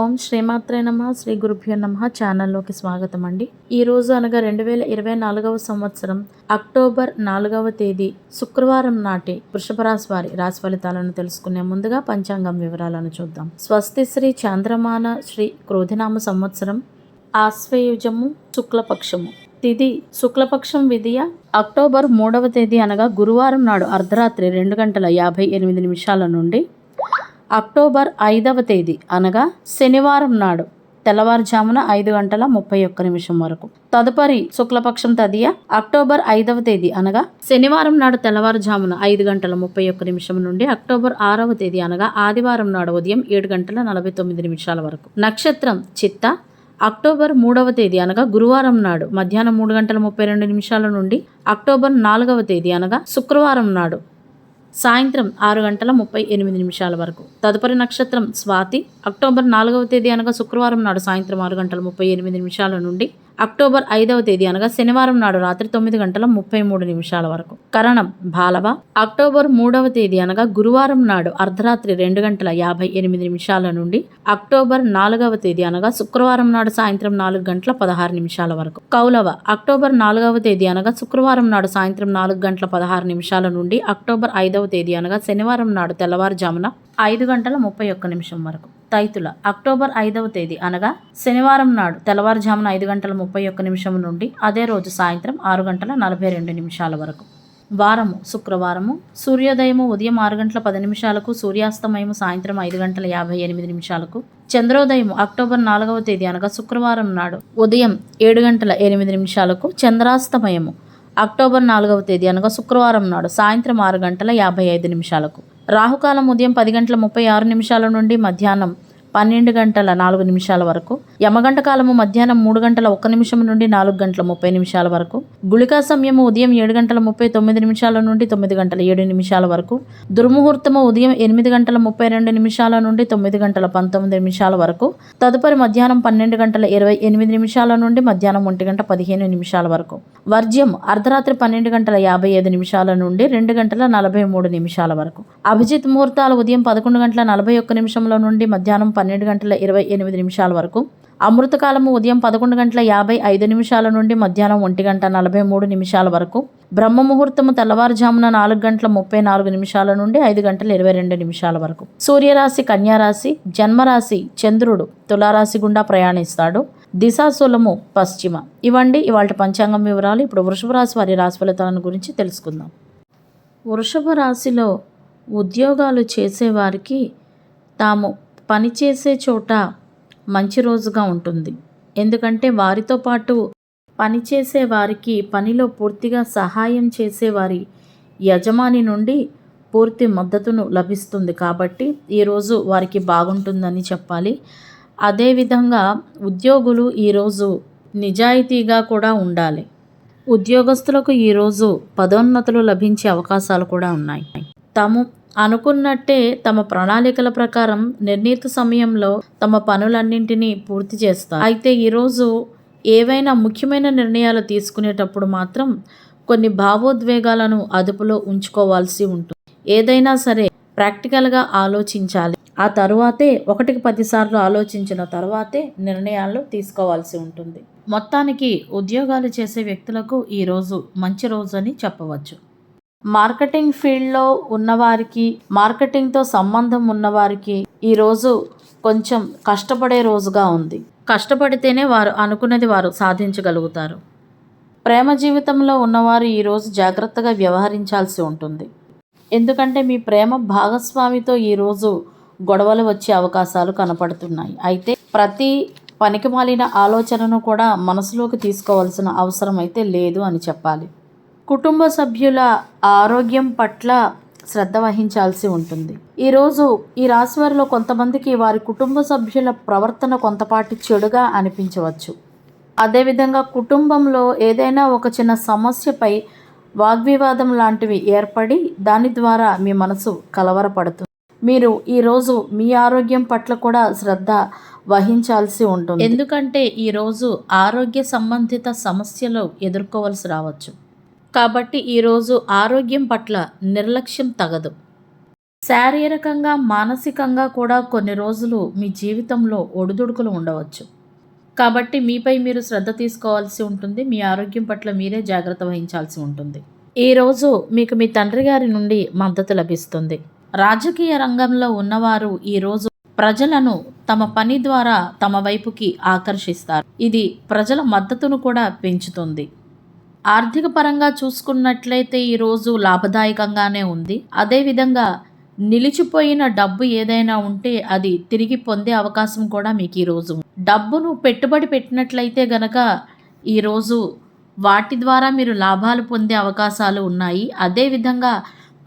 ఓం శ్రీమాత్రే నమః శ్రీ గురుభ్యో నమః ఛానల్లోకి స్వాగతం అండి. ఈరోజు అనగా 2024 సంవత్సరం అక్టోబర్ 4వ తేదీ శుక్రవారం నాటి వృషభ రాశి వారి రాశి ఫలితాలను తెలుసుకునే ముందుగా పంచాంగం వివరాలను చూద్దాం. స్వస్తి శ్రీ చాంద్రమాన శ్రీ క్రోధినామ సంవత్సరం ఆశ్వయుజము శుక్లపక్షము తిథి శుక్లపక్షం విధియ అక్టోబర్ 3వ తేదీ అనగా గురువారం నాడు అర్ధరాత్రి 2:58 నుండి అక్టోబర్ 5వ తేదీ అనగా శనివారం నాడు తెల్లవారుజామున 5:31 వరకు. తదుపరి శుక్లపక్షం తదియ అక్టోబర్ 5వ తేదీ అనగా శనివారం నాడు తెల్లవారుజామున 5:31 నుండి అక్టోబర్ 6వ తేదీ అనగా ఆదివారం నాడు ఉదయం 7:49 వరకు. నక్షత్రం చిత్త అక్టోబర్ 3వ తేదీ అనగా గురువారం నాడు మధ్యాహ్నం 3:32 నుండి అక్టోబర్ 4వ తేదీ అనగా శుక్రవారం నాడు సాయంత్రం 6:38 వరకు. తదుపరి నక్షత్రం స్వాతి అక్టోబర్ 4వ తేదీ అనగా శుక్రవారం నాడు సాయంత్రం 6:38 నుండి అక్టోబర్ 5వ తేదీ అనగా శనివారం నాడు రాత్రి 9:33 వరకు. కరణం బాలవ అక్టోబర్ 3వ తేదీ అనగా గురువారం నాడు అర్ధరాత్రి 2:58 నుండి అక్టోబర్ 4వ తేదీ అనగా శుక్రవారం నాడు సాయంత్రం 4:16 వరకు. కౌలవ అక్టోబర్ 4వ తేదీ అనగా శుక్రవారం నాడు సాయంత్రం 4:16 నుండి అక్టోబర్ 5వ తేదీ అనగా శనివారం నాడు తెల్లవారుజామున 5:31 వరకు. తైతుల అక్టోబర్ 5వ తేదీ అనగా శనివారం నాడు తెల్లవారుజామున 5:31 నుండి అదే రోజు సాయంత్రం 6:42 వరకు. వారము శుక్రవారము సూర్యోదయము ఉదయం 6:10 సూర్యాస్తమయము సాయంత్రం 5:58 చంద్రోదయము అక్టోబర్ 4వ తేదీ అనగా శుక్రవారం నాడు ఉదయం 7:08 చంద్రాస్తమయము అక్టోబర్ 4వ తేదీ అనగా శుక్రవారం నాడు సాయంత్రం 6:55 రాహుకాలం ఉదయం 10:36 నుండి మధ్యాహ్నం 12:04 వరకు. యమగంట కాలము మధ్యాహ్నం 3:01 నుండి 4:30 వరకు. గుళికా సమయము ఉదయం 7:39 నుండి 9:07 వరకు. దుర్ముహూర్తము ఉదయం 8:32 నుండి 9:19 వరకు. తదుపరి మధ్యాహ్నం 12:28 నుండి మధ్యాహ్నం 1:15 వరకు. వర్జ్యం అర్ధరాత్రి 12:55 నుండి 2:43 వరకు. అభిజిత్ ముహూర్తాలు ఉదయం 11:41 నుండి మధ్యాహ్నం 12:28 వరకు. అమృతకాలము ఉదయం 11:55 నుండి మధ్యాహ్నం 1:43 వరకు. బ్రహ్మ ముహూర్తము తెల్లవారుజామున 4:34 నుండి 5:22 వరకు. సూర్యరాశి కన్యారాశి జన్మరాశి చంద్రుడు తులారాశి గుండా ప్రయాణిస్తాడు. దిశాశూలము పశ్చిమ. ఇవండి ఇవాళ పంచాంగం వివరాలు. ఇప్పుడు వృషభ రాశి వారి రాశి ఫలితాలను గురించి తెలుసుకుందాం. వృషభ రాశిలో ఉద్యోగాలు చేసేవారికి తాము పనిచేసే చోట మంచి రోజుగా ఉంటుంది. ఎందుకంటే వారితో పాటు పనిచేసే వారికి పనిలో పూర్తిగా సహాయం చేసేవారి యజమాని నుండి పూర్తి మద్దతును లభిస్తుంది. కాబట్టి ఈరోజు వారికి బాగుంటుందని చెప్పాలి. అదేవిధంగా ఉద్యోగులు ఈరోజు నిజాయితీగా కూడా ఉండాలి. ఉద్యోగస్తులకు ఈరోజు పదోన్నతులు లభించే అవకాశాలు కూడా ఉన్నాయి. తాము అనుకున్నట్టే తమ ప్రణాళికల ప్రకారం నిర్ణీత సమయంలో తమ పనులన్నింటినీ పూర్తి చేస్తారు. అయితే ఈరోజు ఏవైనా ముఖ్యమైన నిర్ణయాలు తీసుకునేటప్పుడు మాత్రం కొన్ని భావోద్వేగాలను అదుపులో ఉంచుకోవాల్సి ఉంటుంది. ఏదైనా సరే ప్రాక్టికల్గా ఆలోచించాలి. ఆ తరువాతే 1కి 10 సార్లు ఆలోచించిన తర్వాతే నిర్ణయాలు తీసుకోవాల్సి ఉంటుంది. మొత్తానికి ఉద్యోగాలు చేసే వ్యక్తులకు ఈరోజు మంచి రోజు అని చెప్పవచ్చు. మార్కెటింగ్ ఫీల్డ్లో ఉన్నవారికి మార్కెటింగ్తో సంబంధం ఉన్నవారికి ఈరోజు కొంచెం కష్టపడే రోజుగా ఉంది. కష్టపడితేనే వారు అనుకున్నది వారు సాధించగలుగుతారు. ప్రేమ జీవితంలో ఉన్నవారు ఈరోజు జాగ్రత్తగా వ్యవహరించాల్సి ఉంటుంది. ఎందుకంటే మీ ప్రేమ భాగస్వామితో ఈరోజు గొడవలు వచ్చే అవకాశాలు కనపడుతున్నాయి. అయితే ప్రతి పనికిమాలిన ఆలోచనను కూడా మనసులోకి తీసుకోవాల్సిన అవసరం అయితే లేదు అని చెప్పాలి. కుటుంబ సభ్యుల ఆరోగ్యం పట్ల శ్రద్ధ వహించాల్సి ఉంటుంది. ఈరోజు ఈ రాశి వారిలో కొంతమందికి వారి కుటుంబ సభ్యుల ప్రవర్తన కొంతపాటి చెడుగా అనిపించవచ్చు. అదేవిధంగా కుటుంబంలో ఏదైనా ఒక చిన్న సమస్యపై వాగ్వివాదం లాంటివి ఏర్పడి దాని ద్వారా మీ మనసు కలవరపడుతుంది. మీరు ఈరోజు మీ ఆరోగ్యం పట్ల కూడా శ్రద్ధ వహించాల్సి ఉంటుంది. ఎందుకంటే ఈరోజు ఆరోగ్య సంబంధిత సమస్యలు ఎదుర్కోవాల్సి రావచ్చు. కాబట్టి ఈరోజు ఆరోగ్యం పట్ల నిర్లక్ష్యం తగదు. శారీరకంగా మానసికంగా కూడా కొన్ని రోజులు మీ జీవితంలో ఒడిదుడుకులు ఉండవచ్చు. కాబట్టి మీపై మీరు శ్రద్ధ తీసుకోవాల్సి ఉంటుంది. మీ ఆరోగ్యం పట్ల మీరే జాగ్రత్త వహించాల్సి ఉంటుంది. ఈరోజు మీకు మీ తండ్రి గారి నుండి మద్దతు లభిస్తుంది. రాజకీయ రంగంలో ఉన్నవారు ఈరోజు ప్రజలను తమ పని ద్వారా తమ వైపుకి ఆకర్షిస్తారు. ఇది ప్రజల మద్దతును కూడా పెంచుతుంది. ఆర్థిక పరంగా చూసుకున్నట్లయితే ఈరోజు లాభదాయకంగానే ఉంది. అదేవిధంగా నిలిచిపోయిన డబ్బు ఏదైనా ఉంటే అది తిరిగి పొందే అవకాశం కూడా మీకు ఈరోజు. డబ్బును పెట్టుబడి పెట్టినట్లయితే గనక ఈరోజు వాటి ద్వారా మీరు లాభాలు పొందే అవకాశాలు ఉన్నాయి. అదేవిధంగా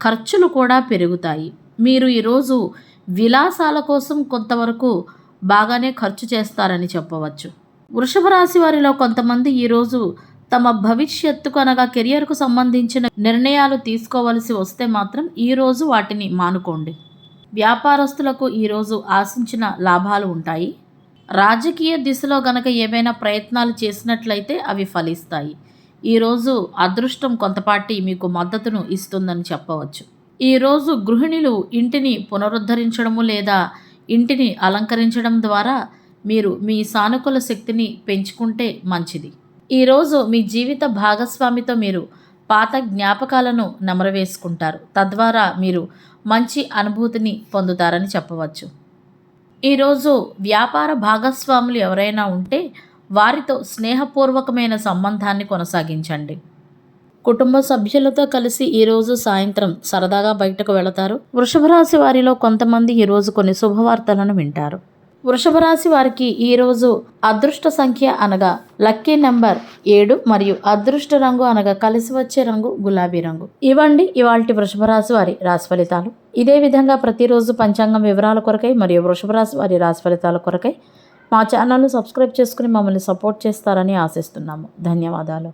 ఖర్చులు కూడా పెరుగుతాయి. మీరు ఈరోజు విలాసాల కోసం కొంతవరకు బాగానే ఖర్చు చేస్తారని చెప్పవచ్చు. వృషభ రాశి వారిలో కొంతమంది ఈరోజు తమ భవిష్యత్తుకు అనగా కెరియర్కు సంబంధించిన నిర్ణయాలు తీసుకోవలసి వస్తే మాత్రం ఈరోజు వాటిని మానుకోండి. వ్యాపారస్తులకు ఈరోజు ఆశించిన లాభాలు ఉంటాయి. రాజకీయ దిశలో గనక ఏవైనా ప్రయత్నాలు చేసినట్లయితే అవి ఫలిస్తాయి. ఈరోజు అదృష్టం కొంతపాటి మీకు మద్దతును ఇస్తుందని చెప్పవచ్చు. ఈరోజు గృహిణులు ఇంటిని పునరుద్ధరించడము లేదా ఇంటిని అలంకరించడం ద్వారా మీరు మీ సానుకూల శక్తిని పెంచుకుంటే మంచిది. ఈరోజు మీ జీవిత భాగస్వామితో మీరు పాత జ్ఞాపకాలను నెమరవేసుకుంటారు. తద్వారా మీరు మంచి అనుభూతిని పొందుతారని చెప్పవచ్చు. ఈరోజు వ్యాపార భాగస్వాములు ఎవరైనా ఉంటే వారితో స్నేహపూర్వకమైన సంబంధాన్ని కొనసాగించండి. కుటుంబ సభ్యులతో కలిసి ఈరోజు సాయంత్రం సరదాగా బయటకు వెళతారు. వృషభ రాశి వారిలో కొంతమంది ఈరోజు కొన్ని శుభవార్తలను వింటారు. వృషభ రాశి వారికి ఈరోజు అదృష్ట సంఖ్య అనగా లక్కీ నెంబర్ 7 మరియు అదృష్ట రంగు అనగా కలిసి వచ్చే రంగు గులాబీ రంగు. ఇవ్వండి ఇవాల్టి వృషభ రాశి వారి రాశి ఫలితాలు. ఇదే విధంగా ప్రతిరోజు పంచాంగం వివరాల కొరకై మరియు వృషభ రాశి వారి రాశి ఫలితాల కొరకై మా ఛానల్ను సబ్స్క్రైబ్ చేసుకుని మమ్మల్ని సపోర్ట్ చేస్తారని ఆశిస్తున్నాము. ధన్యవాదాలు.